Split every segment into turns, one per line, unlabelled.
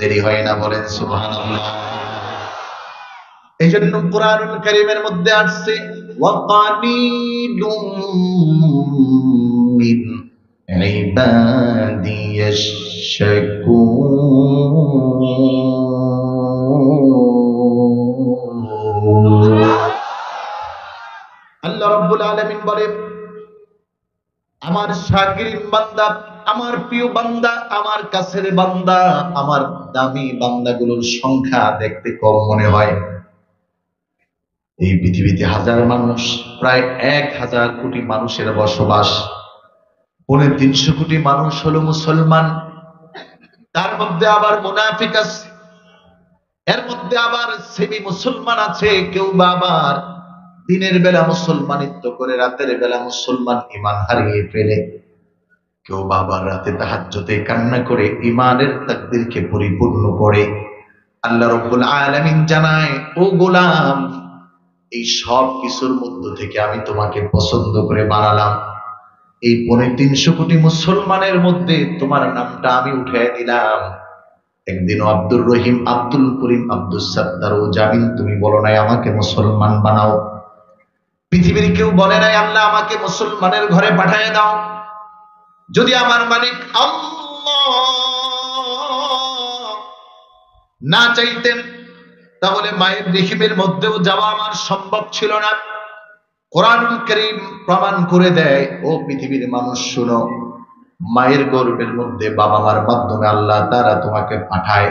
দেরি হয় না, বলেন সুবহানাল্লাহ। এই জন্য কুরআনুল কারীমের মধ্যে আসছে ওয়াকালিলুম মিন ইবাদিয়াশ শাকুর। আল্লাহ রাব্বুল আলামিন বলেন, আমার শাকিরিন বান্দা, আমার প্রিয় বান্দা, আমার কাছের বান্দা, আমার দামি বান্দাগুলোর সংখ্যা দেখতে কম মনে হয়। এই পৃথিবীতে হাজার মানুষ, প্রায় 1000 কোটি মানুষের বসবাস। 350 কোটি মানুষ হলো মুসলমান, তার মধ্যে আবার মুনাফিক আছে, এর মধ্যে আবার সেমি মুসলমান আছে। কেউ আবার দিনের বেলা মুসলমানিত্ব করে রাতের বেলা মুসলমান ঈমান হারিয়ে ফেলে। কেউ আবার রাতে তাহাজ্জুদে কান্না করে ঈমানের তাকদীরকে পরিপূর্ণ করে। আল্লাহ রাব্বুল আলামিন জানায়, ও গোলাম, এই সব কিছুর মধ্য থেকে আমি তোমাকে পছন্দ করে বানালাম। এই 350 কোটি মুসলমানের মধ্যে তোমার নামটা আমি উঠিয়ে দিলাম। একদিন আব্দুর রহিম, আব্দুল করিম, আব্দুস সাত্তার ও জামিন তুমি বলো নাই আমাকে মুসলমান বানাও। পৃথিবীর কেউ বলে নাই আল্লাহ আমাকে মুসলমানের ঘরে পাঠিয়ে দাও। যদি আমার মালিক আল্লাহ না চাইতেন তাহলে মায়ের রেহিমের মধ্যেও যাওয়া আমার সম্ভব ছিল না। কোরআনুল কারীম প্রমাণ করে দেয়, ও পৃথিবীর মানুষ শুনো, মায়ের গর্ভের মধ্যে বাবা মার মাধ্যমে আল্লাহ তাআলা তোমাকে পাঠায়।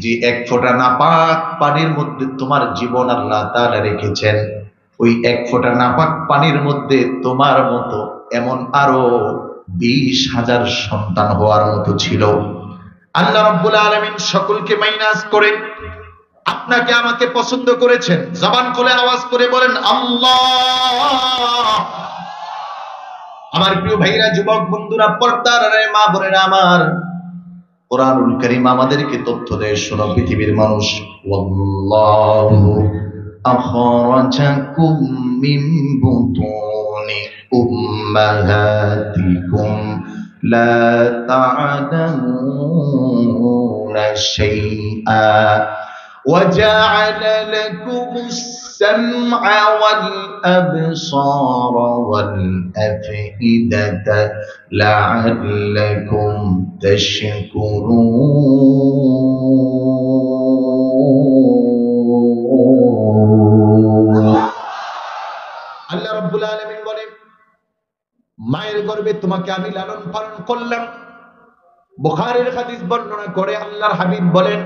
যে এক ফোঁটা নাপাক পানির মধ্যে তোমার জীবন আল্লাহ তাআলা রেখেছেন, ওই এক ফোঁটা নাপাক পানির মধ্যে তোমার মতো এমন আরো 20,000 সন্তান হওয়ার মতো ছিল। আল্লাহ রাব্বুল আলামিন সকলকে মাইনাস করে আপনাকে আমাকে পছন্দ করেছেন। জবান খুলে আওয়াজ করে বলেন আল্লাহ। আমার প্রিয় ভাইরা, যুবক বন্ধুরা, পর্দার আড়ালে মা বোনেরা আমার, কোরআনুল কারীম আমাদেরকে তথ্য দেয়, শোনো পৃথিবীর মানুষ, ওয়াল্লাহু আখরাজাকুম মিন বুতুনি উম্মাহাতিকুম লা তা'লামুনা শাইআ وجعل لكم السمع والأبصار والأفئدة لعلكم تشكرون। আল্লাহ রাব্বুল আলামিন বলেন, মায়ের গর্ভে তোমাকে আমি লালন পালন করলাম। বুখারীর হাদিস বর্ণনা করে আল্লাহর হাবিব বলেন,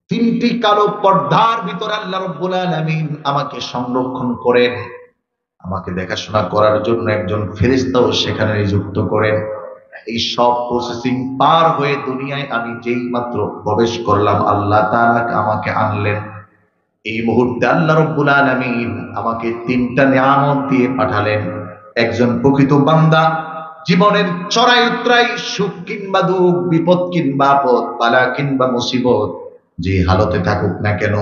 3টি কালো পর্দার ভিতরে আল্লাহ রাব্বুল আলামিন আমাকে সংরক্ষণ করেন। আমাকে দেখাশোনা করার জন্য একজন ফেরেশতাও সেখানে নিযুক্ত করেন। এই সব প্রসেসিং পার হয়ে দুনিয়ায় আমি যেই মাত্র প্রবেশ করলাম, আল্লাহ তাআলা আমাকে আনলেন। এই মুহূর্তে আল্লাহ রাব্বুল আলামিন আমাকে 3টা নিয়ামত দিয়ে পাঠালেন। একজন প্রকৃত বান্দা জীবনের চড়াই উতরাই, সুখ কিংবা দুঃখ, বিপদ কিংবা আপদ, বালা কিংবা মুসিবত, যে হালতে থাকুক না কেন,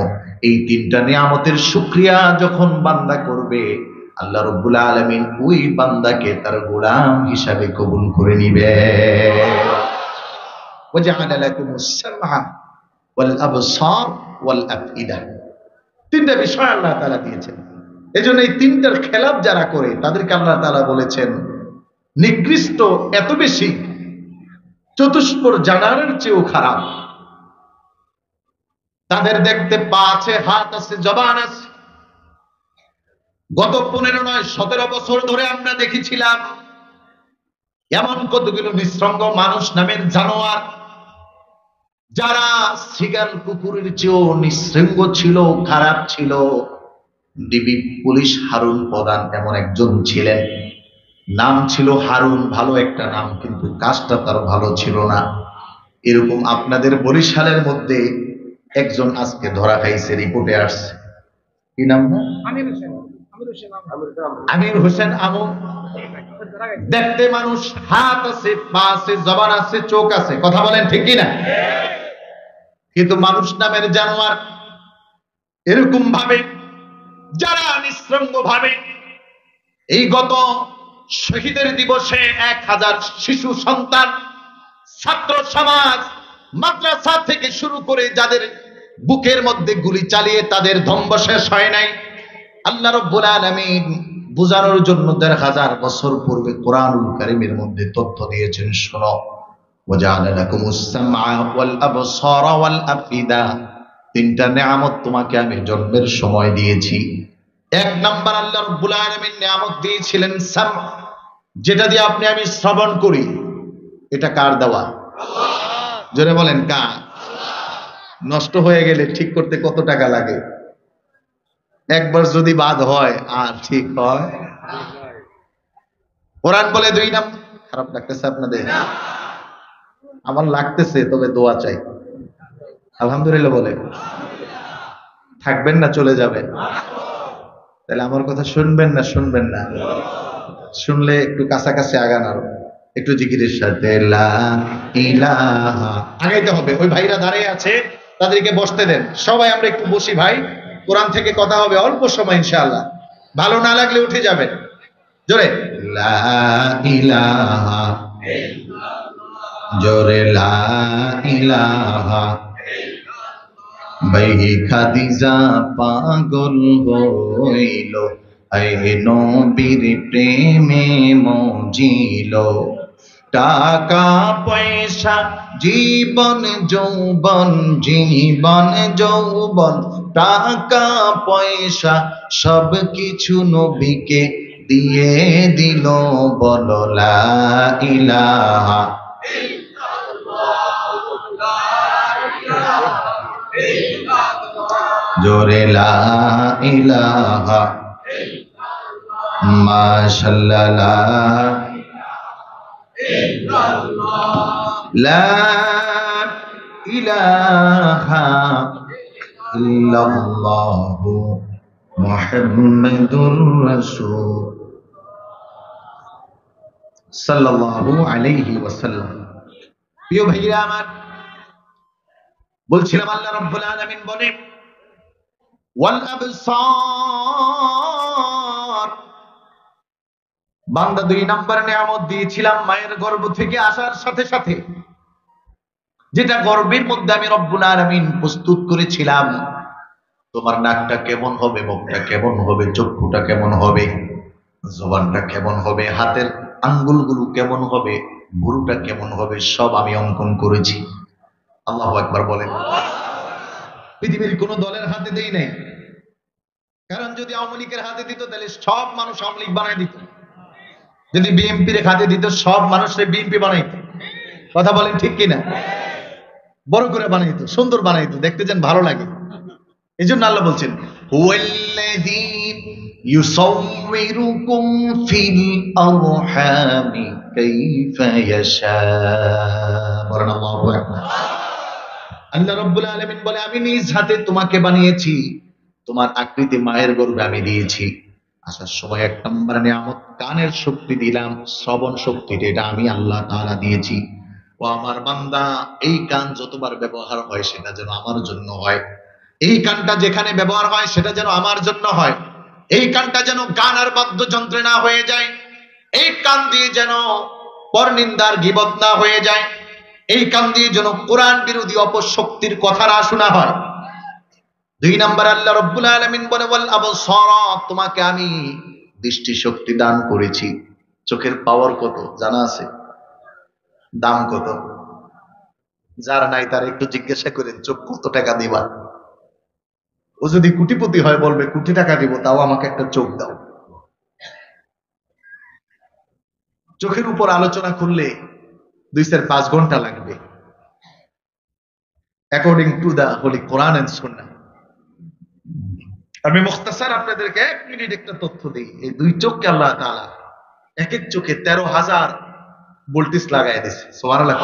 এই 3টা নিয়ামতের শুকরিয়া যখন বান্দা করবে, আল্লাহ রাব্বুল আলামিন ওই বান্দাকে তার গোলাম হিসাবে কবুল করে নিবে। ওয়াজআলা লাকুমুস সামআ ওয়াল আবসার ওয়াল আফইদা, 3টা বিষয় আল্লাহ তাআলা দিয়েছেন। এজন্য এই 3টার খেলাফ যারা করে তাদেরকে আল্লাহ তাআলা বলেছেন নিকৃষ্ট, এত বেশি চতুষ্পর জানারের চেয়েও খারাপ। তাদের দেখতে পা আছে, হাত আছে, জবান আছে। গত 15 নয় 17 বছর ধরে আমরা দেখেছিলাম এমন কতগুলো নিঃসঙ্গ মানুষ নামের জানোয়ার, যারা সিগাল কুকুরের চেয়েও নিঃসঙ্গ ছিল, খারাপ ছিল। ডিবি পুলিশ হারুন প্রধান এমন একজন ছিলেন, নাম ছিল হারুন, ভালো একটা নাম, কিন্তু কাজটা তার ভালো ছিল না। এরকম আপনাদের বরিশালের মধ্যে একজন আজকে ধরা খাইছে, রিপোর্টে আসছে। কি নাম? আমির হোসেন আমু। দেখতে মানুষ, হাত আছে, পা আছে, জবান আছে, চোখ আছে, কথা বলেন ঠিক কিনা? কিন্তু মানুষ নামের জানোয়ার। এরকম ভাবে যারা নিঃসঙ্গ ভাবে এই গত শহীদের দিবসে 1000 শিশু সন্তান, ছাত্র সমাজ মাদ্রাসা থেকে শুরু করে যাদের বুকের মধ্যে গুলি চালিয়ে তাদের ধ্বংস শেষ হয় নাই, আল্লাহ রাব্বুল আলামিন বুঝানোর জন্য ১,৫০০ বছর পূর্বে কোরআনুল কারীমের মধ্যে তথ্য দিয়েছেন। শোনো, ওয়াজআলা লাকুমুস সামআ ওয়াল আবসারা ওয়াল আফইদা, তিনটা নিয়ামত তোমাকে আমি জন্মের সময় দিয়েছি। এক নাম্বার আল্লাহ রাব্বুল আলামিন নিয়ামত দিয়েছিলেন সাম, যেটা দিয়ে আপনি আমি শ্রবণ করি। এটা কার দেওয়া? জোরে বলেন কার? নষ্ট হয়ে গেলে ঠিক করতে কত টাকা লাগে? একবার যদি বাদ হয় আর ঠিক হয়? কোরআন বলে ২ নাম্বার। খারাপ লাগতেছে আপনাদের? আমার লাগতেছে, তবে দোয়া চাই। আলহামদুলিল্লাহ বলে থাকবেন না চলে যাবেন? তাহলে আমার কথা শুনবেন না শুনবেন না? শুনলে একটু কাছাকাছি আগান, আরো একটু জিকিরের সাথে লা ইলাহা আগাইতে হবে। ওই ভাইরা দাঁড়িয়ে আছে, তাদেরকে বসতে দেন। সবাই আমরা একটু বসি ভাই, কোরআন থেকে কথা হবে অল্প সময় ইনশাআল্লাহ। ভালো না লাগলে উঠে যাবেন। জোরে লা ইলাহা, জোরে লা ইলাহা। ভাই খাদিজা পাগল হইল, আয়ে নবীর প্রেমে মজিল। টাকা পয়সা জীবন যৌবন, জীবন যৌবন, টাকা পয়সা সব কিছু নবীকে দিয়ে দিল। বলো লা ইলাহা, জোরে লা ইলাহা, মাশাআল্লাহ লা ইলাহা ইল্লাল্লাহু মুহাম্মাদুর রাসূল সাল্লাল্লাহু আলাইহি ওয়াসাল্লাম। প্রিয় ভাইরা আমার, বলছিলাম আল্লাহ রাব্বুল আলামিন বলে ওয়াল আবসার, বান্দা ২ নাম্বার নিয়ামত দিয়েছিলাম মায়ের গর্ভ থেকে আসার সাথে সাথে, যেটা গর্ভের মধ্যে আমি রব্বুল আলামিন প্রস্তুত করেছিলাম। তোমার নাকটা কেমন হবে, মুখটা কেমন হবে, চক্ষুটা কেমন হবে, জবানটা কেমন হবে, হাতের আঙ্গুলগুলো কেমন হবে, ভুরুটা কেমন হবে, সব আমি অঙ্কন করেছি। আল্লাহু আকবার বলেন। পৃথিবীর কোন দলের হাতে দেই নাই, কারণ যদি আওয়ামী লীগের হাতে দিত তাহলে সব মানুষ আওয়ামী লীগ বানাই দিত। যদি বিএনপির হাতে দিত সব মানুষের বিএনপি বানাইতো। কথা বলেন ঠিক কিনা? বড় করে বানাইতো, সুন্দর বানাইতো, দেখতে যেন ভালো লাগে। এই জন্য আল্লাহ বলছেন হুয়াল্লাযী ইউসাউবিরুকুম ফিল আরহামি কাইফা ইয়াশা। বলেন আল্লাহু আকবার। আল্লাহ রাব্বুল আলামিন বলে আমি নিজ হাতে তোমাকে বানিয়েছি, তোমার আকৃতি মায়ের গর্ভে আমি দিয়েছি। আসার সময় ১ নম্বর নিয়ামত কানের শক্তি দিলাম, শ্রবণ শক্তি, এটা আমি আল্লাহ তাআলা দিয়েছি। ও আমার বান্দা, এই কান যতবার ব্যবহার হয় সেটা যেন আমার জন্য হয়। এই কানটা যেখানে ব্যবহার হয় সেটা যেন আমার জন্য হয়। এই কানটা যেন গান আর বাদ্যযন্ত্রে না হয়ে যায়। এই কান দিয়ে যেন পরনিন্দার গীবত না হয়ে যায়। এই কান দিয়ে যেন কোরআন বিরোধী অপশক্তির কথা না শোনা হয়। ২ নাম্বার আল্লাহ রাব্বুল আলামিন বলে ওয়াল আবসারা, তোমাকে আমি দৃষ্টি শক্তি দান করেছি। চোখের পাওয়ার কত জানা আছে? দাম কত? যার নাই তার একটু জিজ্ঞাসা করেন চোখ কত টাকা দিবা। ও যদি কোটিপতি হয় বলবে কোটি টাকা দিব, তাও আমাকে একটা চোখ দাও। চোখের উপর আলোচনা করলে ২-৫ ঘন্টা লাগবে, according to the holy Quran and Sunnah. আমি মুখতাসার আপনাদেরকে ১ মিনিট একটা তথ্য দিই। এই ২ চোখকে আল্লাহ তাআলা এক এক চোখে ১৩,০০০ ভোল্টেজ লাগাই দিয়েছে। সুবহানাল্লাহ।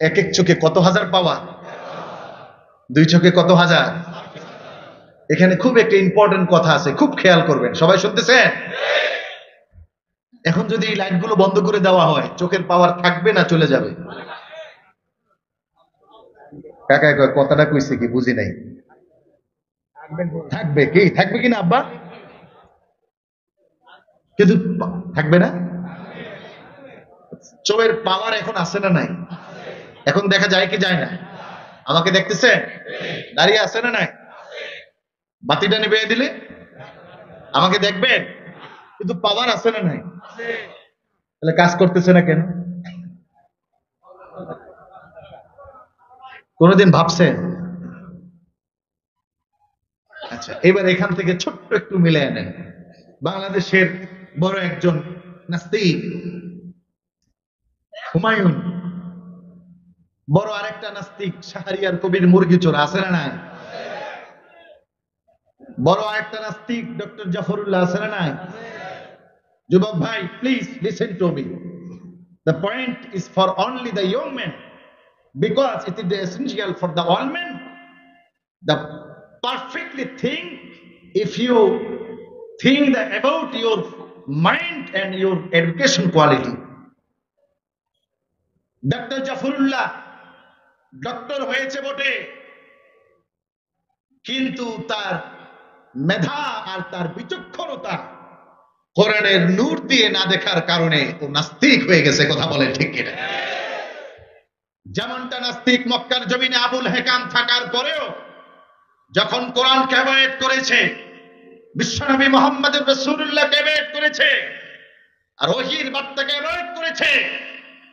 এক এক চোখে কত হাজার পাওয়ার? ২ চোখে কত হাজার? এখানে খুব একটা ইম্পর্টেন্ট কথা আছে, খুব খেয়াল করবেন। সবাই শুনতেছেন? এখন যদি এই লাইটগুলো বন্ধ করে দেওয়া হয়, চোখের পাওয়ার থাকবে না চলে যাবে? কাকা কয় কথাটা কইছে কি বুঝি নাই। থাকবে কি? থাকবে কিনা আব্বা? কিন্তু থাকবে না। চোখের পাওয়ার এখন আছে না নাই? এখন দেখা যায় কি যায় না? আমাকে দেখতেছে? দাঁড়িয়ে আছে না নাই? বাতিটা নিভিয়ে দিলে আমাকে দেখবেন, কিন্তু পাওয়ার আছে না নাই? তাহলে কাজ করতেছে না কেন? কোনদিন ভাবছেন? আচ্ছা, এবার এখান থেকে ছোট্ট একটু মিলে নেন। বাংলাদেশের বড় একজন নাস্তিক হুমায়ুন, বড় আরেকটা নাস্তিক শাহরিয়ার কবির মুরগিচোর, আছে না নাই? বড় আরেকটা নাস্তিক ডক্টর জাফরুল্লাহ, আছে না নাই? যুবক ভাই, please listen to me. The point is for only the young men, because it is essential for the all men. The perfectly think, if you think that about your mind and your education quality. Doctor Zafrullah doctor হয়েছে বটে, কিন্তু তার মেধা আর তার বিচক্ষণতা কোরআনের নূর দিয়ে না দেখার কারণে ও নাস্তিক হয়ে গেছে। কথা বলে ঠিক কিনা? যেমনটা নাস্তিক মক্কার জমিনে আবুল হেকাম থাকার পরেও যখন কোরআনকে অ্যাভয়েড করেছে, বিশ্বনবী মুহাম্মদ রাসূলুল্লাহকে অ্যাভয়েড করেছে, আর ওহীর বার্তাকে অ্যাভয়েড করেছে,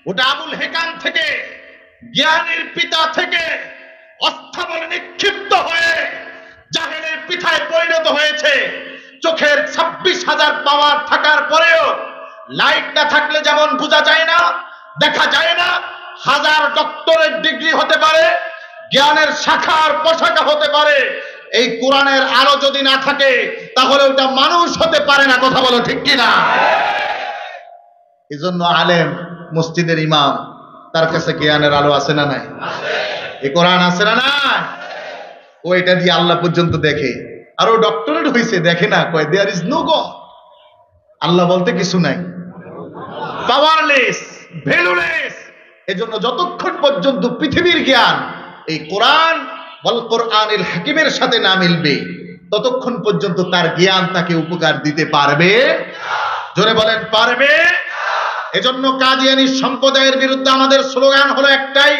ওটা আবুল হেকাম থেকে, জ্ঞানের পিতা থেকে অস্থাবলে নিক্ষিপ্ত হয়ে জাহেলের পিঠায় পরিণত হয়েছে। চোখের 26,000 পাওয়ার থাকার পরেও লাইট না থাকলে যেমন বোঝা যায় না, দেখা যায় না, 1000 ডক্টরেট ডিগ্রি হতে পারে, জ্ঞানের শাখার পোশাকা হতে পারে, এই কোরআনের আলো যদি না থাকে তাহলে ওটা মানুষ হতে পারে না। কথা বলো ঠিক কিনা? এজন্য আলেম, মসজিদের ইমাম, তার কাছে জ্ঞানের আলো আছে না নাই? এই কোরআন আছে না নাই? ও এটা দিয়ে আল্লাহ পর্যন্ত দেখে, আর ও ডক্টরেট হয়েছে, দেখে না, কয় দেয়ার ইজ নো গড, আল্লাহ বলতে কিছু নাই, পাওয়ারলেস, ভ্যালুলেস। এজন্য যতক্ষণ পর্যন্ত পৃথিবীর জ্ঞান এই কোরআন ওয়াল কোরআনিল হাকিমের সাথে না মিলবে, ততক্ষণ পর্যন্ত তার জ্ঞান তাকে উপকার দিতে পারবে। জোরে বলেন, পারবে? এজন্য কাদিয়ানী সম্প্রদায়ের বিরুদ্ধে আমাদের স্লোগান হলো একটাই,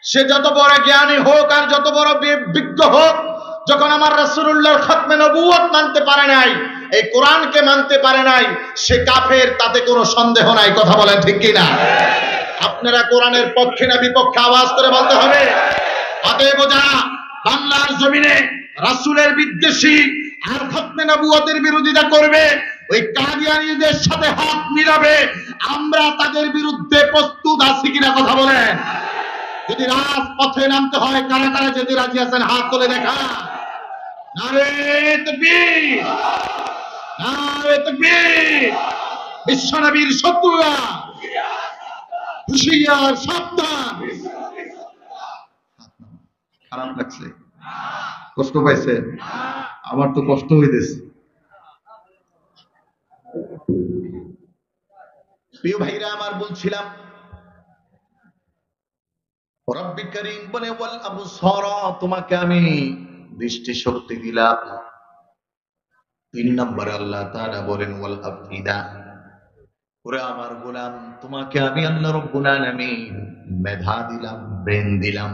সে যত বড় জ্ঞানী হোক আর যত বড় বিজ্ঞ হোক, যখন আমার রাসূলুল্লাহর খতমে নবুয়ত মানতে পারে নাই, এই কোরআনকে মানতে পারে নাই, সে কাফের, তাতে কোনো সন্দেহ নাই। কথা বলেন ঠিক কিনা? আপনারা কোরআনের পক্ষে না বিপক্ষে আওয়াজ করে বলতে হবে। অতএব যারা বাংলার জমিনে রাসূলের বিদ্বেষী আর খতমে নবুয়তের বিরোধিতা করবে, ওই কাদিয়ানীদের সাথে হাত মিলাবে, আমরা তাদের বিরুদ্ধে প্রস্তুত আছি কিনা? কথা বলেন। যদি রাজপথে নামতে হয়, কারা কারা যেতে রাজি আছেন? হাত তুলে দেখা। নারে তাকবীর, নারে তাকবীর। বিশ্বনবীর শত্রুরা হুঁশিয়ার, সাবধান। খারাপ লাগছে? কষ্ট পাইছে? আমার তো কষ্ট হইতেছে। প্রিয় ভাইরা আমার, বলছিলাম রব্বি করিম বলে ওয়াল আবসার, তোমাকে আমি দৃষ্টি শক্তি দিলাম। 3 নম্বরে আল্লাহ তাআলা বলেন ওয়াল আফিদা, ওরে আমার গোলাম, তোমাকে আমি আল্লাহ রাব্বুল আলামিন মেধা দিলাম, ব্রেন দিলাম।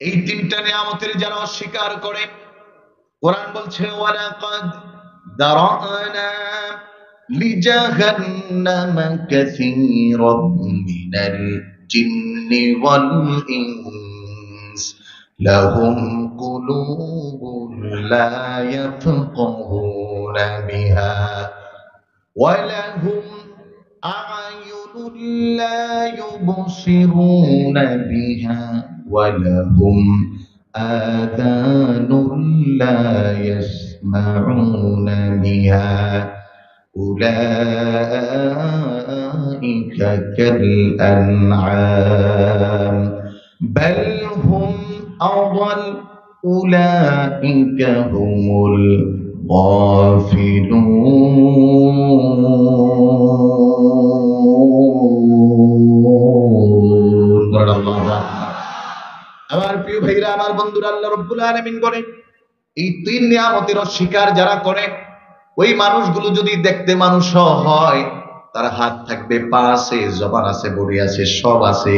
এই 3টা নিয়ামতের যারা অস্বীকার করে, কোরআন বলছে ওয়ালাকাদ দারানা লিজাহান্নামা কাসীরাম মিনাল জিন্নি ওয়াল ইনস লাহুম কুলুবুন লা ইয়াফকাহুনা বিহা ওয়া লাহুম আ'য়ুনুন লা ইউবসিরুনা বিহা ওয়া লাহুম আযানুন লা ইয়াসমাউনা বিহা উলাইকা কাল আনআম বাল হুম আদাল উলাইকা হুমুল গাফিলুন। আমার প্রিয় ভাইরা, আমার বন্ধুরা, আল্লাহ রাব্বুল আলামিন বলেন এই 3 নিয়ামতের অস্বীকার যারা করে, ওই মানুষগুলো যদি দেখতে মানুষ হয়, তার হাত থাকবে, পা আছে, জবান আছে, বডি আছে, সব আছে,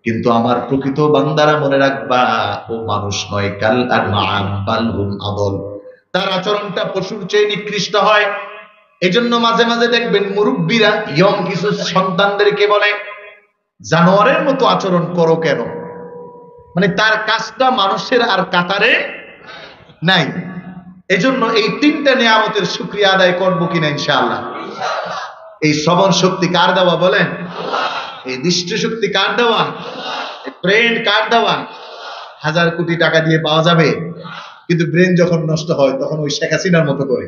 কিন্তু আমার প্রকৃত বান্দারা মনে রাখবা, ও মানুষ নয়, কাল আনআম বাল হুম আদল। তার আচরণটা পশুর চেয়ে নিকৃষ্ট হয়। এজন্য মাঝে মাঝে দেখবেন মুরব্বীরা ইয়ং কিছু সন্তানদেরকে বলে, জানোয়ারের মতো আচরণ করো কেন? মানে তার কাজটা মানুষের আর কাতারে নাই। এজন্য এই তিনটা নিয়ামতের শুকরিয়া আদায় করবো কিনা ইনশাআল্লাহ। এই শ্রবণ শক্তি কার দেওয়া বলেন? এই দৃষ্টি শক্তি কার দেওয়া? ব্রেন কার দেওয়া? 1000 কোটি টাকা দিয়ে পাওয়া যাবে, কিন্তু ব্রেন যখন নষ্ট হয় তখন ওই শেখ হাসিনার মতো করে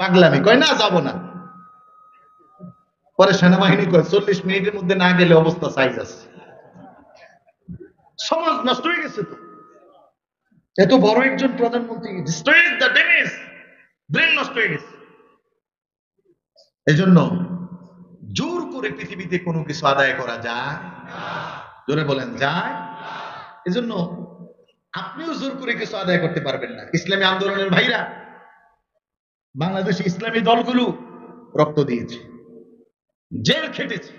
পাগলামি কয়, না যাব না। পরে সেনাবাহিনী কয় 40 মিনিটের মধ্যে না গেলে অবস্থা সাইজ আছে। সমাজ নষ্ট হয়ে গেছে তো, এত বড় একজন প্রধানমন্ত্রী, ব্রেন নষ্ট হয়ে গেছে। এজন্য জোর করে পৃথিবীতে কোনো কিছু আদায় করা যায়? জোরে বলেন যায়? এজন্য আপনিও জোর করে কিছু আদায় করতে পারবেন না। ইসলামী আন্দোলনের ভাইরা, বাংলাদেশে ইসলামী দলগুলো রক্ত দিয়েছে, জেল খেটেছে,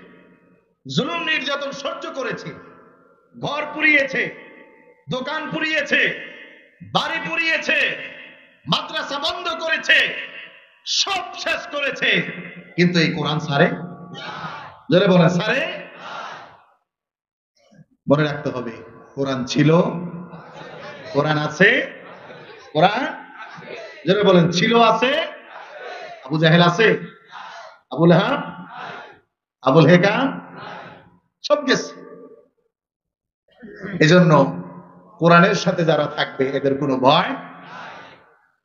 জুলুম নির্যাতন সহ্য করেছে, ঘর পুড়িয়েছে, দোকান পুড়িয়েছে, বাড়ি পুড়িয়েছে, মাদ্রাসা বন্ধ করেছে, সব শেষ করেছে, কিন্তু এই কোরআন ছাড়ে? জোরে বলেন ছাড়ে? মনে রাখতে হবে, কোরআন ছিল, কোরআন আছে, কোরআন জোরে বলেন ছিল, আছে। আবু জাহেল আছে, আবু লাহাব, আবুল হেকাম সব গেছে। এজন্য কোরআনের সাথে যারা থাকবে এদের কোনো ভয়।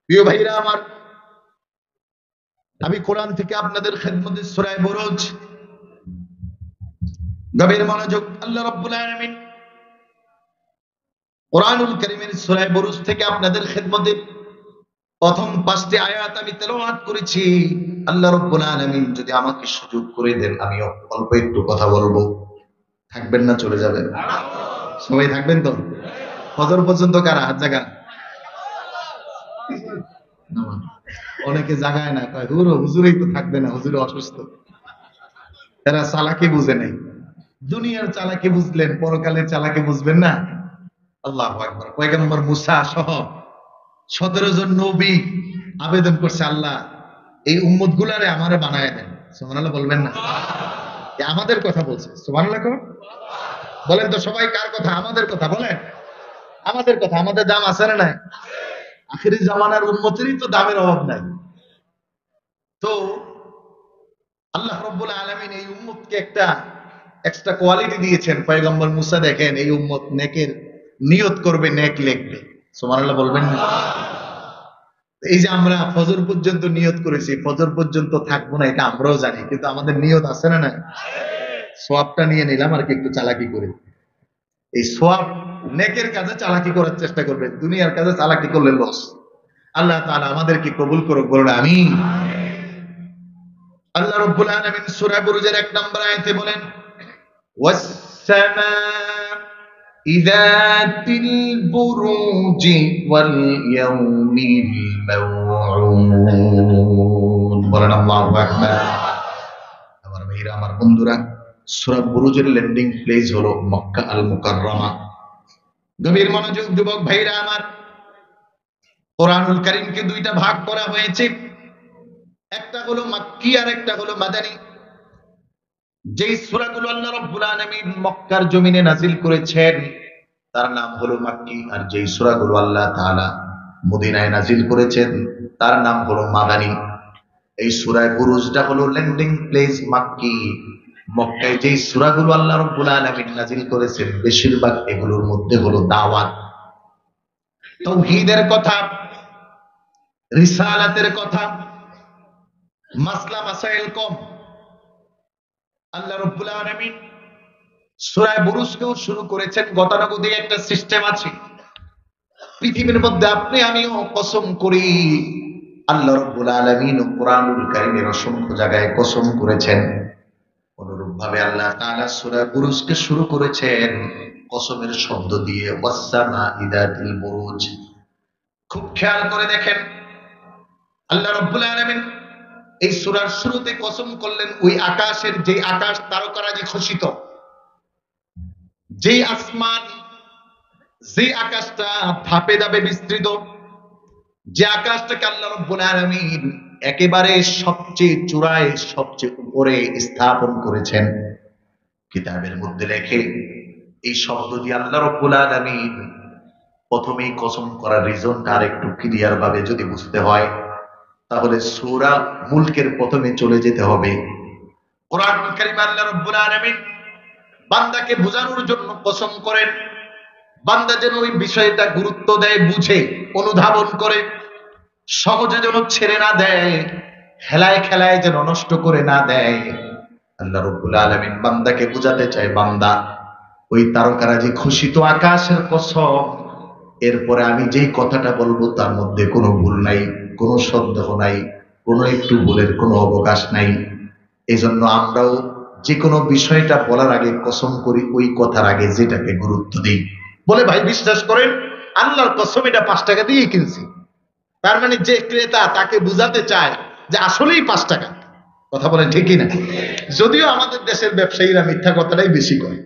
প্রিয় ভাইরা আমার, আমি কোরআন থেকে আপনাদের খেদমতে সূরা বুরুজ, গভীর মনোযোগ। আল্লাহ রাব্বুল আলামিন কোরআনুল কারীমের সূরা বুরুজ থেকে আপনাদের খেদমতে প্রথম 5টি আয়াত আমি তেলাওয়াত করেছি। আল্লাহ রাব্বুল আলামিন যদি আমাকে সুযোগ করে দেন, আমি অল্প একটু কথা বলবো। থাকবেন না চলে যাবেন? সবাই থাকবেন তো? ফজর পর্যন্ত কারা হাত জাগান? অনেকে জাগায় না, কয় হুজুরই তো থাকবে না, হুজুর অসুস্থ। এরা চালাকি বুঝে নাই। দুনিয়ার চালাকি বুঝলেন, পরকালের চালাকি বুঝবেন না? আল্লাহু আকবার। পয়গম্বর মুসা সহ 17 জন নবী আবেদন করছে, আল্লাহ এই উম্মত গুলারে আমারে বানায় দেন। সুবহানাল্লাহ বলবেন না? আমাদের কথা বলছে। সুবহানাল্লাহ বলেন তো সবাই, কার কথা? আমাদের কথা বলেন। আমাদের কথা, আমাদের দাম আছে না নাই? আখিরি জামানার উম্মতেরই তো দামের অভাব নাই। তো আল্লাহ রাব্বুল আলামিন এই উম্মতকে একটা এক্সট্রা কোয়ালিটি দিয়েছেন। পয়গম্বর মুসা দেখেন, এই উম্মত নেকের নিয়ত করবে, নেক লিখবে। সুবহানাল্লাহ বলবেন না? এই যে আমরা ফজর পর্যন্ত নিয়ত করেছি, ফজর পর্যন্ত থাকবো না, এটা আমরাও জানি, কিন্তু আমাদের নিয়ত আছে না না? সওয়াবটা নিয়ে নিলাম আর কি একটু চালাকি করে। এই সওয়াব নেকের কাজে চালাকি করার চেষ্টা করবে, দুনিয়ার কাজে চালাকি করলে লস। আল্লাহ তাআলা আমাদেরকে কবুল করুক, বলুন আমিন। আল্লাহ রাব্বুল আলামিন সূরা বুরুজের 1 নম্বর আয়াতে বলেন, ওয়াস-সামা ইযাতিল বুরুজি ওয়াল ইয়াউমিল মাউউন। বলেন আল্লাহু আকবার। আমার ভাইরা, আমার বন্ধুরা, সূরা বুরুজের ল্যান্ডিং প্লেস হলো মক্কা আল মুকাররমা। গভীর মনোযোগ যুবক ভাইরা আমার, কোরআনুল কারীমকে 2টা ভাগ করা হয়েছে, একটা হলো মাক্কি আর একটা হলো মাদানী। যেই সূরাগুলো আল্লাহ রাব্বুল আলামিন মক্কার জমিনে নাজিল করেছেন তার নাম হলো মাক্কি, আর যেই সূরাগুলো আল্লাহ তাআলা মদিনায় নাজিল করেছেন তার নাম হলো মাদানী। এই সূরা বুরুজটা হলো ল্যান্ডিং প্লেস মাক্কি। মক্কায় যেই সূরাগুলো আল্লাহ রাব্বুল আলামিন নাজিল করেছেন বেশিরভাগ এগুলোর মধ্যে হলো দাওয়াত, তাওহীদের কথা, রিসালাতের কথা, মাসলা মাসাইল কম। আল্লাহ রাব্বুল আলামিন সূরা বুরুজকেও শুরু করেছেন গতানুগতিক একটা সিস্টেম আছে। পৃথিবীর মধ্যে আপনি আমিও কসম করি, আল্লাহ রাব্বুল আলামিন কোরআনুল কারীমের অসংখ্য জায়গায় কসম করেছেন। অনুরূপ ভাবে আল্লাহ তাআলা সূরা বুরুজকে শুরু করেছেন কসমের শব্দ দিয়ে, ওয়াস-সামা ইযাতিল বুরুজ। খুব খেয়াল করে দেখেন, আল্লাহ রাব্বুল আলামিন এই সূরার শুরুতে কসম করলেন ওই আকাশের, যে আকাশ তারকারাজি খচিত, যেই আসমান, যে আকাশটা ধাপে ধাপে বিস্তৃত, যে আকাশটাকে আল্লাহ রাব্বুল আলামিন একেবারে সবচেয়ে চূড়ায় সবচেয়ে উপরে স্থাপন করেছেন, কিতাবের মধ্যে লেখে এই শব্দ দিয়ে আল্লাহ রাব্বুল আলামিন প্রথমেই কসম করার রিজনটা আর একটু ক্লিয়ার ভাবে যদি বুঝতে হয়, তাহলে সূরা মুলকের প্রথমে চলে যেতে হবে। কোরআনুল কারীমে আল্লাহ রাব্বুল আলামিন বান্দাকে বোঝানোর জন্য কসম করেন, বান্দা যেন ওই বিষয়টা গুরুত্ব দেয়, বুঝে, অনুধাবন করে, সহজে যেন ছেড়ে না দেয়, খেলায় খেলায় যেন নষ্ট করে না দেয়। আল্লাহ রাব্বুল আলামিন বান্দাকে বুঝাতে চায়, বান্দা ওই তারকারাজি খুশিত আকাশের কসম, এরপরে আমি যেই কথাটা বলবো তার মধ্যে কোনো ভুল নাই, কোনো সন্দেহ নাই, কোনো একটু ভুলের কোনো অবকাশ নাই। এজন্য আমরাও যে কোনো বিষয়টা বলার আগে কসম করি ওই কথার আগে যেটাকে গুরুত্ব দিই। বলে ভাই বিশ্বাস করেন আল্লাহর কসম এটা 5 টাকা দিয়ে কিনছি, তার মানে যে ক্রেতা তাকে বুঝাতে চায় যে আসলেই 5 টাকা। কথা বলেন ঠিক কিনা? যদিও আমাদের দেশের ব্যবসায়ীরা মিথ্যা কথাটাই বেশি করে,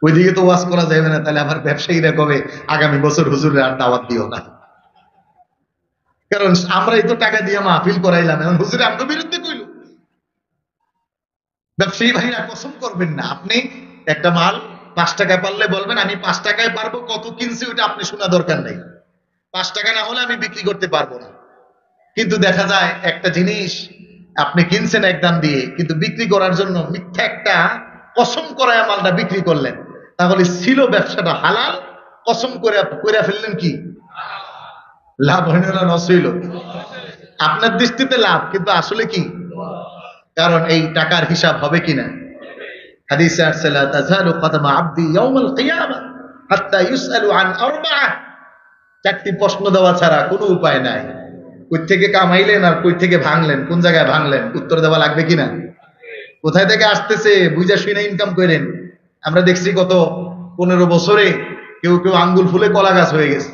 ওইদিকে তো ওয়াজ করা যাবে না, তাহলে আমার ব্যবসায়ীরা কবে আগামী বছর হুজুরের আর দাওয়াত দিও না, কারণ আমরাই তো টাকা দিয়ে মাহফিল করাইলাম, এখন হুজুরে আমাদের বিরুদ্ধে কইল। ব্যবসায়ী ভাইরা কসম করবেন না, আপনি একটা মাল 5 টাকায় পারলে বলবেন আমি 5 টাকায় পারবো, কত কিনছি ওটা আপনি শোনা দরকার নেই, 5 টাকা না হলে আমি বিক্রি করতে পারবো না। কিন্তু দেখা যায় একটা জিনিস আপনি কিনছেন এক দাম দিয়ে, কিন্তু বিক্রি করার জন্য মিথ্যা একটা কসম করায় মালটা বিক্রি করলেন, তাহলে ছিল ব্যবসাটা হালাল, কসম করে ফেললেন কি লাভ হইল না লস হইল? আপনার দৃষ্টিতে লাভ, কিন্তু আসলে কি? কারণ এই টাকার হিসাব হবে কিনা। হাদিসে আসছে লা তাযালু কদমা আবদি ইয়াউমাল কিয়ামাহ হাত্তা ইউসআলু আন আরবাআ, 4টি প্রশ্ন দেওয়া ছাড়া কোনো উপায় নাই। কই থেকে কামাইলেন আর কই থেকে ভাঙলেন, কোন জায়গায় ভাঙলেন, উত্তর দেওয়া লাগবে কিনা। কোথায় থেকে আসতেছে বুঝা শুনে ইনকাম করেন। আমরা দেখছি কত 15 বছরে কেউ কেউ আঙ্গুল ফুলে কলা গাছ হয়ে গেছে,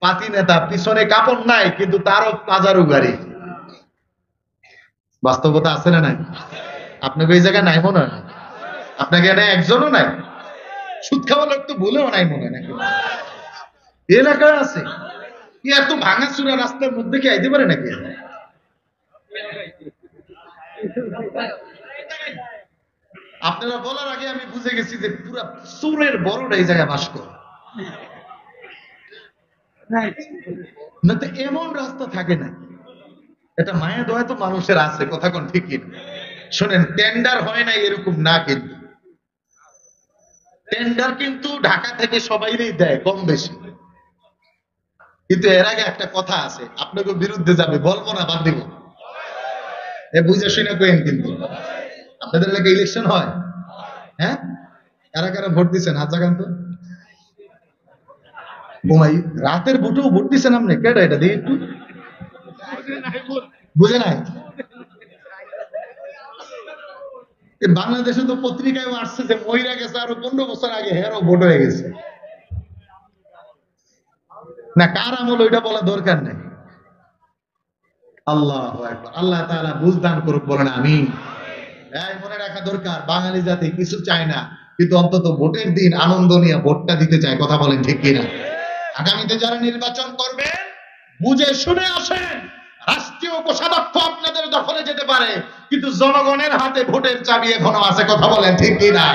পাতি নেতা, পিছনে কাপড় নাই কিন্তু তারও হাজারো গাড়ি। বাস্তবতা আছে না নাই? আপনাকে এই জায়গায় নাই মনে হয়? আপনাকে এখানে একজনও নাই? সুদ খাওয়া লোক তো ভুলেও নাই মনে হয় নাকি? এলাকায় আছে কি? এত ভাঙাচুরা রাস্তার মধ্যে কি আইতে পারে নাকি? আপনারা বলার আগে আমি বুঝে গেছি যে পুরা চোরের বড়টা এই জায়গায় বাস করে, না তো এমন রাস্তা থাকে না। এটা মায়া দয়া তো মানুষের আছে, কথা কোন ঠিক কিনা? শোনেন, টেন্ডার হয় না এরকম না, কিন্তু টেন্ডার কিন্তু ঢাকা থেকে সবাইরই দেয় কম বেশি। কিন্তু এর আগে একটা কথা আছে, আপনাকে বিরুদ্ধে যাবে, বলবো না, বাদ দিব, এ বুঝে শুনে কেন। কিন্তু আপনাদের এলাকায় ইলেকশন হয়, হ্যাঁ? কারা কারা ভোট দিচ্ছেন হাত জাগান তো। বোমাই রাতের ভোটেও ভোট দিচ্ছেন আপনি? কেডা এটা দিয়ে একটু বুঝে নাই। বাংলাদেশে তো পত্রিকায় আসছে যে মহিলা গেছে আরো 15 বছর আগে, হেরও ভোট হয়ে গেছে। না কার আমল ওইটা বলা দরকার নেই। আল্লাহু আকবার, আল্লাহ তাআলা বুঝ দান করুক, বলেন আমিন। এই মনে রাখা দরকার, বাঙালি জাতি কিছু চায় না, কিন্তু অন্তত ভোটের দিন আনন্দ নিয়ে ভোটটা দিতে চায়। কথা বলেন ঠিক কিনা? আগামীতে যারা নির্বাচন করবেন বুঝে শুনে আসেন। রাষ্ট্রীয় কোষাধ্যক্ষ আপনাদের দখলে যেতে পারে, কিন্তু জনগণের হাতে ভোটের চাবি এখনো আছে। কথা বলেন ঠিক কিনা?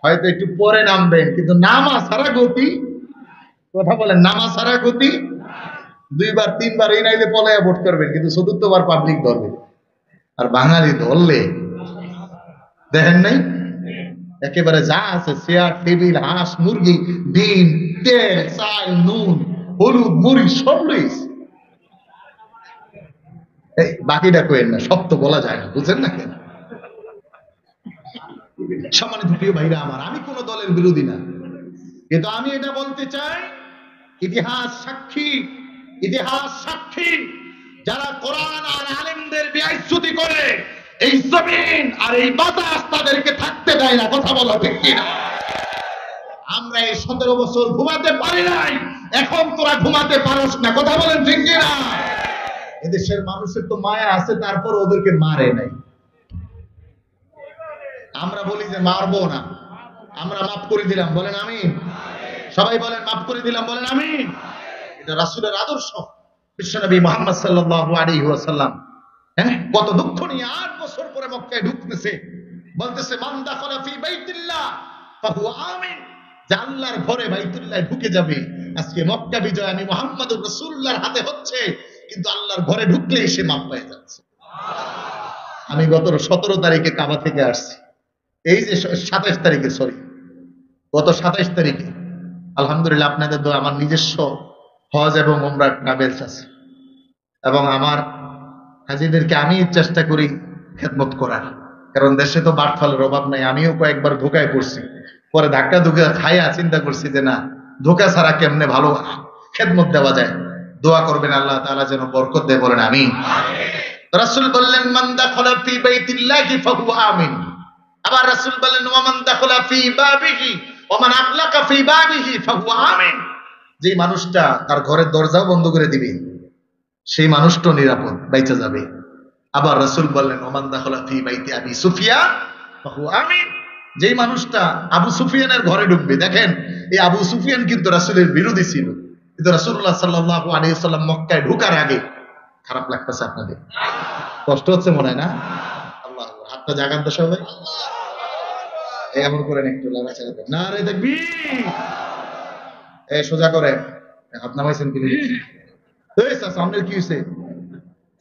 হয়তো একটু পরে নামবেন, কিন্তু নামা ছাড়া গতি। কথা বলেন, নামা ছাড়া গতি। 2 বার 3 বার এই নাইলে পলায়া ভোট করবেন, কিন্তু 4র্থ বার পাবলিক ধরবে। আর বাঙালি ধরলে দেখেন নাই, একেবারে যা আছে চেয়ার টেবিল হাঁস মুরগি ডিম তেল চাল নুন হলুদ মরিচ সব লইছে। এই বাকিটা কইেন না, সব তো বলা যায় না, বুঝছেন না কেন? সম্মানিত প্রিয় ভাইরা আমার, আমি কোন দলের বিরোধী না, কিন্তু আমি এটা বলতে চাই, ইতিহাস সাক্ষী, ইতিহাস সাক্ষী, যারা কোরআন আর আলেমদের বেইজ্জতি করে এই জমিন আর এই বাতাস তাদেরকে থাকতে দেয় না। কথা বলা ঠিক কিনা? আমরা এই 17 বছর ঘুমাতে পারি নাই, এখন তোরা ঘুমাতে পারস না। কথা বলেন ঠিক কিনা? এদেশের মানুষের তো মায়া আছে, তারপর ওদেরকে মারে নাই। আমরা বলি যে মারবো না, আমরা মাফ করে দিলাম, বলেন আমিন। সবাই বলেন মাফ করে দিলাম, বলেন আমিন। এটা রাসূলের আদর্শ। বিশ্বনবী মুহাম্মদ সাল্লাল্লাহু আলাইহি ওয়াসাল্লাম কত দুঃখ নিয়ে 8 বছর পরে মক্কায় ঢুকতেছে, বলতেছে মান দাখালা ফি বাইতিল্লাহ ফাহুয়া আমিন, যে আল্লাহর ঘরে বাইতুল্লাহ ঢুকে যাবে। আজকে মক্কা বিজয় আমি মুহাম্মদুর রাসূলুল্লাহর হাতে হচ্ছে, কিন্তু আল্লাহর ঘরে ঢুকলেই সে মাপ পেয়ে যাচ্ছে। আমি গত 17 তারিখে কাবা থেকে আসছি, এই যে 27 তারিখে, গত 27 তারিখে আলহামদুলিল্লাহ আপনাদের দোয়া আমার নিজস্ব হজ এবং উমরাহ ট্রাভেলস আছে, এবং আমার হাজিদেরকে আমি চেষ্টা করি খেদমত করার, কারণ দেশে তো বাটফালের অভাব নাই। আমিও কয়েকবার ধোকায় পড়ছি, পরে ধাক্কা ধুকা খাইয়া চিন্তা করছি যে না, ধোকা ছাড়া কেমনে ভালো খেদমত দেওয়া যায়। দোয়া করবেন আল্লাহ তাআলা যেন বরকত দেয়, বলেন আমিন। রাসূল বললেন মান দাখালা ফি বাইতিল্লাহি ফাহুয়া আমিন। আবার রাসূল বললেন ওয়া মান দাখালা ফি বাবিহি ওয়া মান আগলাকা ফি বাবিহি ফাহুয়া আমিন। যে মানুষটা তার ঘরের দরজাও বন্ধ করে দিবে, সেই মানুষটা নিরাপদ, বাইচা যাবে। আবার রাসূল বললেন ওয়া মান দাখালা ফি বাইতি আবি সুফিয়ান ফাহুয়া আমিন। যেই মানুষটা আবু সুফিয়ানের ঘরে ঢুকবে, দেখেন এই আবু সুফিয়ান কিন্তু রাসূলের বিরোধী ছিল, কিন্তু রাসূলুল্লাহ সাল্লাল্লাহু আলাইহি ওয়াসাল্লাম মক্কায় ঢোকার আগে, খারাপ লাগতেছে আপনাদের, কষ্ট হচ্ছে মনে হয় না? আল্লাহ হাতটা জাগান তো সবাই, এমন করেন একটু লাগাচাড়া দেন, নারে তাকবীর, এই সোজা করে হাত নামাইছেন কি? এই সামনে কি হইছে?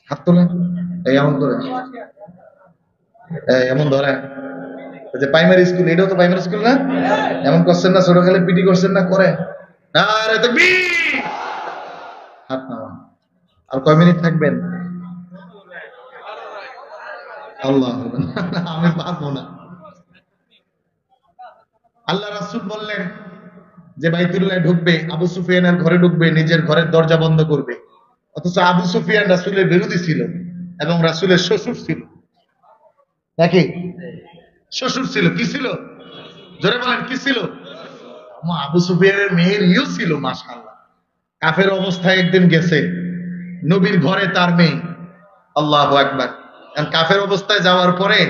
হাত তোলেন, এই এমন করে, এই এমন ধরে। যে প্রাইমারি স্কুল, এটাও তো প্রাইমারি স্কুল না? এমন করছেন না, ছোটকালে পিটি করছেন না? করে নারে তাকবীর, হাত নামান। আর কয় মিনিট থাকবেন? আল্লাহ, আমি পারবো না। আল্লাহ রাসূল বললেন যে বাইতুল্লাহ ঢুকবে, আবু সুফিয়ানের ঘরে ঢুকবে, নিজের ঘরের দরজা বন্ধ করবে। অথচ আবু সুফিয়ান রাসূলের বিরোধী ছিল এবং রাসূলের শ্বশুর ছিল, নাকি? শ্বশুর ছিল। কি ছিল? জোরে বলেন, কি ছিল? আবু সুফিয়ানের মেয়ের ইউ ছিল, মাশাআল্লাহ। কাফের অবস্থায় একদিন গেছে নবীর ঘরে তার মেয়ে, আল্লাহু আকবার। কাফের অবস্থায় যাওয়ার পরে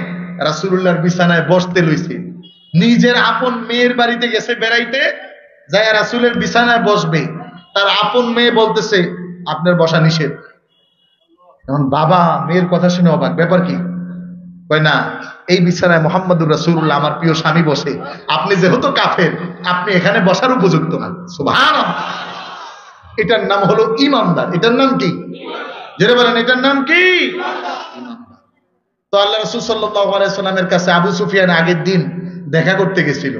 রাসূলুল্লাহর বিছানায় বসতে লইছে, নিজের আপন মেয়ের বাড়িতে গেছে বেড়াইতে, যায় রাসূলের বিছানায় বসবে, তার আপন মেয়ে বলতেছে আপনার বসা নিষেধ। এখন বাবা মেয়ের কথা শুনে অবাক, ব্যাপার কি? কয় না, এই বিছানায় মুহাম্মদুর রাসূলুল্লাহ আমার প্রিয় স্বামী বসে, আপনি যেহেতু কাফের, আপনি এখানে বসার উপযুক্ত না। সুবহানাল্লাহ। এটার নাম হলো ঈমানদার। এটার নাম কি? জোরে বলেন, এটার নাম কি? ঈমানদার। তো আল্লাহ রাসূল সাল্লাল্লাহু আলাইহি সাল্লামের কাছে আবু সুফিয়ান আগের দিন দেখা করতে গেছিল,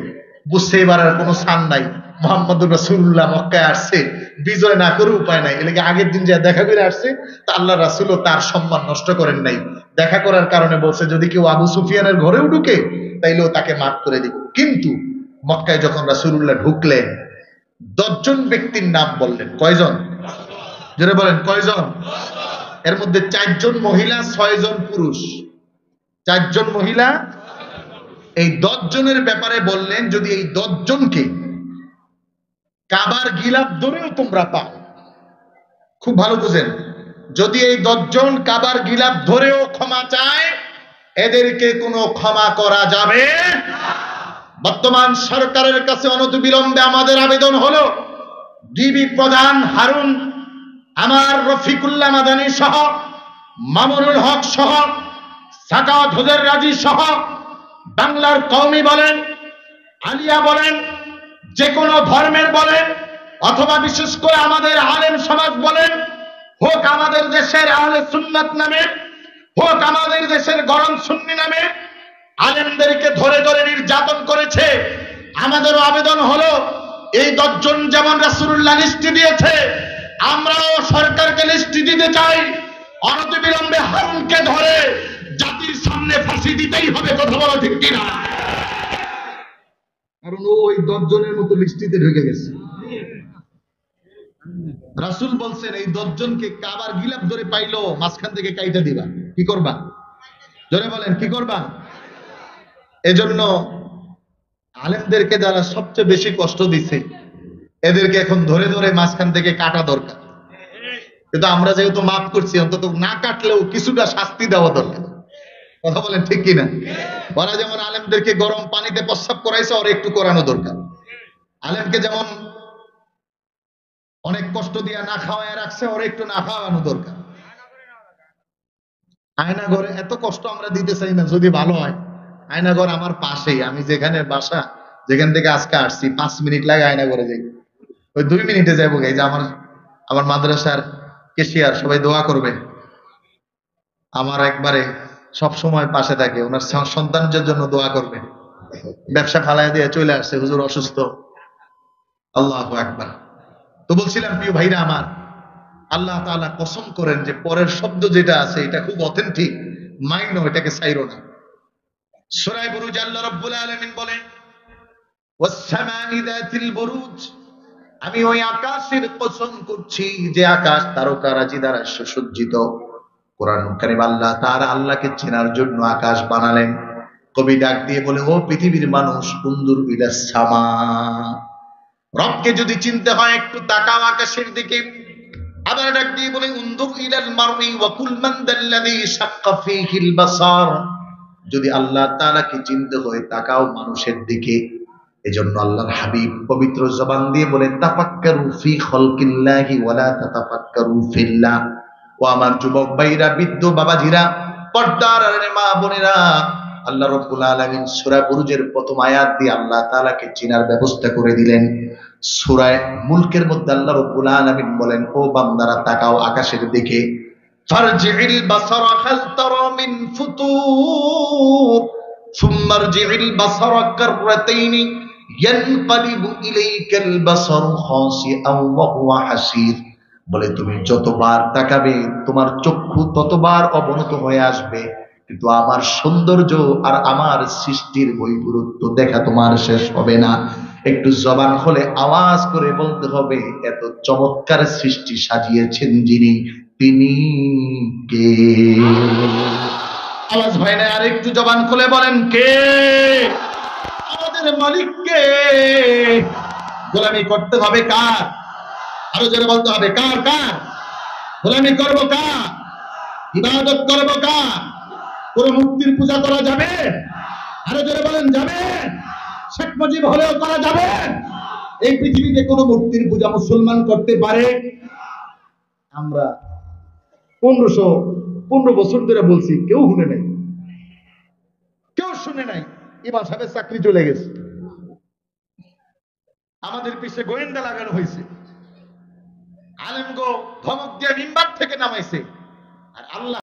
বুঝছে এবার আর কোনো সান নাই, মুহাম্মদুর রাসূলুল্লাহ মক্কায় আসছে, বিজয় না করে উপায় নাই, এলাকা আগের দিন যা দেখা করে আসছে। তা আল্লাহ রাসূলও তার সম্মান নষ্ট করেন নাই, দেখা করার কারণে বলছে যদি কেউ আবু সুফিয়ানের ঘরেও ঢুকে তাইলেও তাকে মাফ করে দিব। কিন্তু মক্কায় যখন রাসূলুল্লাহ ঢুকলেন, 10 জন ব্যক্তির নাম বললেন। কয়জন? জোরে বলেন, কয়জন? এর মধ্যে 4 জন মহিলা, 6 জন পুরুষ। 4 জন মহিলা। এই 10 জনের ব্যাপারে বললেন যদি এই 10 জনকে কাবার গিলাফ ধরেও তোমরা পাও, খুব ভালো বুঝেন, যদি এই 10 জন কাবার গিলাফ ধরেও ক্ষমা চায়, এদেরকে কোনো ক্ষমা করা যাবে না। বর্তমান সরকারের কাছে অনতিবিলম্বে আমাদের আবেদন হলো, ডিবি প্রধান হারুন, আমার রফিকুল্লাহ মাদানী সহ, মামুনুল হক সহ, সাকাওয়াত হুজুর রাজি সহ, বাংলার কওমি বলেন, আলিয়া বলেন, যে কোনো ধর্মের বলেন, অথবা বিশেষ করে আমাদের আলেম সমাজ বলেন, হোক আমাদের দেশের আহলে সুন্নাত নামে, হোক আমাদের দেশের গরম সুন্নি নামে, আলেমদেরকে ধরে ধরে নির্যাতন করেছে। আমাদেরও আবেদন হলো, এই 10 জন যেমন রাসূলুল্লাহ লিস্টি দিয়েছে, আমরাও সরকারকে লিস্টি দিতে চাই, অনতিবিলম্বে হারুনকে ধরে জাতির সামনে ফাঁসি দিতেই হবে। কথা বলা ঠিক কিনা? কারণ ওই 10 জনের মতো লিস্টিতে ঢুকে গেছে। রাসূল বলছেন এই 10 জনকে কাবার গিলাফ ধরে পাইলো, মাঝখান থেকে কাইটা দিবা। কি করবা? জোরে বলেন, কি করবা? এজন্য আলেমদেরকে যারা সবচেয়ে বেশি কষ্ট দিছে, এদেরকে এখন ধরে ধরে মাঝখান থেকে কাটা দরকার। কিন্তু আমরা যেহেতু মাফ করছি, অন্তত না কাটলেও কিছুটা শাস্তি দেওয়া দরকার। কথা বলেন ঠিক কিনা? ওরা যেমন আলেমদেরকে গরম পানিতে প্রস্রাব করাইছে, ওর একটু করানো দরকার। আলেমকে যেমন অনেক কষ্ট দিয়ে না খাওয়ায় রাখছে, ওর একটু না খাওয়ানো দরকার। আয়নাঘরে এত কষ্ট আমরা দিতে চাই না, যদি ভালো হয়। আয়নাঘর আমার পাশেই, আমি যেখানে বাসা, যেখান থেকে আজকে আসছি 5 মিনিট লাগে আয়নাঘরে যাই। ওই 2 মিনিটে যাবো। এই যে আমার আমার মাদ্রাসার কেশিয়ার, সবাই দোয়া করবে, আমার একবারে সব সময় পাশে থাকে, ওনার সন্তানদের জন্য দোয়া করবে। ব্যবসা ফালায় দিয়ে চলে আসছে, হুজুর অসুস্থ। আল্লাহু আকবার। তো বলছিলাম প্রিয় ভাইরা আমার, আল্লাহ তাআলা কসম করেন যে পরের শব্দ যেটা আছে এটা খুব অথেন্টিক, মাইনো এটাকে ছাইরো না। সূরা বুরুজ আল্লাহ রাব্বুল আলামিন বলেন, ওয়াস সামাই যাতিল বুরুজ, আমি ওই আকাশের কসম করছি যে আকাশ তারকারাজি দ্বারা সুসজ্জিত। কোরআন কারীম আল্লাহ তাআলা আল্লাহকে চেনার জন্য আকাশ বানালেন। কবি ডাক দিয়ে বলে, ও পৃথিবীর মানুষ, উনজুর ইলাস সামা, রবকে যদি চিনতে হয় একটু তাকাও আকাশের দিকে। আবার ডাক দিয়ে বলে, উনজুর ইলাল মারই ওয়া কুল মান দাল্লাযী শাক্কা ফীহিল বাসার, যদি আল্লাহ তাআলাকে চিনতে হয় তাকাও মানুষের দিকে। এজন্য আল্লাহর হাবিব পবিত্র জবান দিয়ে বলেন, তাফাক্কারু ফি খালকিল্লাহি ওয়ালা তাতাফাক্কারু ফিল্লাহ। ও আমার যুবক ভাইরা, বৃদ্ধ বাবাজিরা, পর্দার আড়ালে মা বোনেরা, আল্লাহ রাব্বুল আলামিন সূরা বুরুজের প্রথম আয়াত দিয়ে আল্লাহ তাআলাকে চিনার ব্যবস্থা করে দিলেন। সূরা মুলকের মধ্যে আল্লাহ রাব্বুল আলামিন বলেন, ও বান্দারা তাকাও আকাশের দিকে। ফারজি'িল বাসারা হাল তারা মিন ফুতুর সুম্মা আরজি'িল বাসারা কাররাতাইনি ইয়ানকালিবু ইলাইকাল বাসারু খাসিআন ওয়া হুয়া হাসির। বলে তুমি যতবার তাকাবে তোমার চক্ষু ততবার অবনত হয়ে আসবে, কিন্তু আমার সৌন্দর্য আর আমার সৃষ্টির বৈপুরত্ব দেখা তোমার শেষ হবে না। একটু জবান খুলে আওয়াজ করে বলতে হবে, এত চমৎকার সৃষ্টি সাজিয়েছেন যিনি, তিনি কে? আওয়াজ হয় না, আর একটু জবান খুলে বলেন, কে? আমাদের মালিক কে? গোলামি করতে হবে কার? আরো জোরে বলতে হবে, কার? কার গোলামি করবো? কার ইবাদত করবো? কার? কোন মূর্তির পূজা করা যাবে? আরো জোরে বলেন, যাবে? শেখ মুজিব হলেও করা যাবে? এই পৃথিবীতে কোন মূর্তির পূজা মুসলমান করতে পারে? আমরা 15 বছর ধরে বলছি, কেউ শুনে নাই, কেউ শুনে নাই। ইমাম সাহেবের চাকরি চলে গেছে, আমাদের পিছে গোয়েন্দা লাগানো হয়েছে, আলেমগো ধমক দিয়ে মিম্বার থেকে নামাইছে, আর আল্লাহ